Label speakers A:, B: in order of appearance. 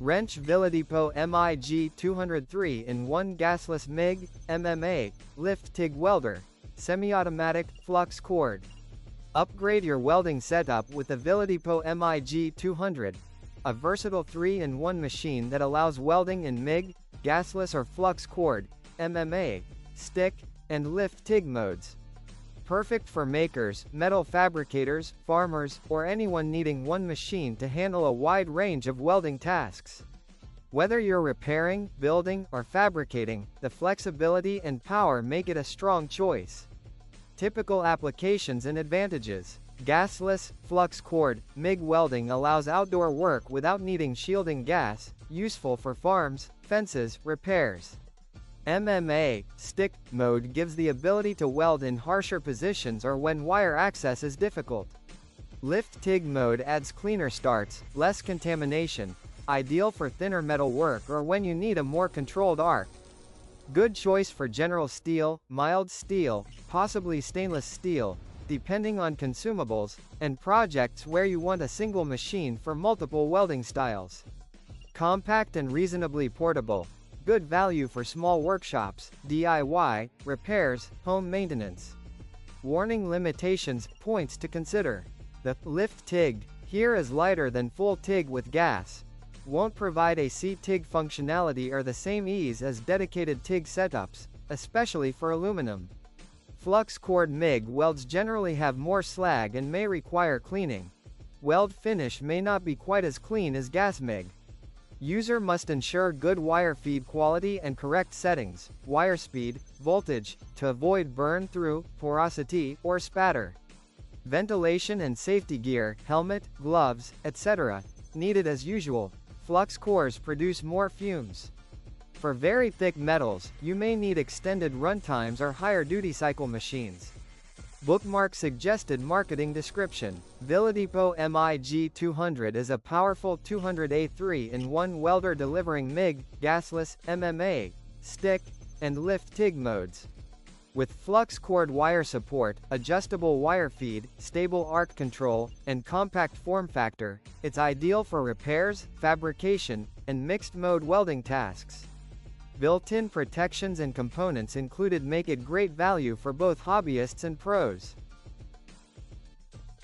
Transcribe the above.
A: Wrench Viladepot MIG200 3-in-1 Gasless MIG, MMA, Lift TIG Welder, Semi-automatic, Flux cord. Upgrade your welding setup with the Viladepot MIG200, a versatile 3-in-1 machine that allows welding in MIG, gasless or flux cord, MMA, stick, and Lift TIG modes. Perfect for makers, metal fabricators, farmers, or anyone needing one machine to handle a wide range of welding tasks. Whether you're repairing, building, or fabricating, the flexibility and power make it a strong choice. Typical applications and advantages. Gasless, flux cord, MIG welding allows outdoor work without needing shielding gas, useful for farms, fences, repairs. MMA, stick, mode gives the ability to weld in harsher positions or when wire access is difficult. Lift TIG mode adds cleaner starts, less contamination, ideal for thinner metal work or when you need a more controlled arc. Good choice for general steel, mild steel, possibly stainless steel, depending on consumables, and projects where you want a single machine for multiple welding styles. Compact and reasonably portable. Good value for small workshops, DIY, repairs, home maintenance. Warning limitations, points to consider. The Lift TIG here is lighter than full TIG with gas. Won't provide a TIG functionality or the same ease as dedicated TIG setups, especially for aluminum. Flux cord MIG welds generally have more slag and may require cleaning. Weld finish may not be quite as clean as gas MIG. User must ensure good wire feed quality and correct settings, wire speed, voltage, to avoid burn through, porosity, or spatter. Ventilation and safety gear, helmet, gloves, etc., needed as usual. Flux cores produce more fumes. For very thick metals, you may need extended runtimes or higher duty cycle machines. Bookmark suggested marketing description. Viladepot MIG200 is a powerful 200A 3-in-1 welder delivering MIG, gasless, MMA, stick, and Lift TIG modes. With flux cord wire support, adjustable wire feed, stable arc control, and compact form factor, it's ideal for repairs, fabrication, and mixed-mode welding tasks. Built-in protections and components included make it great value for both hobbyists and pros.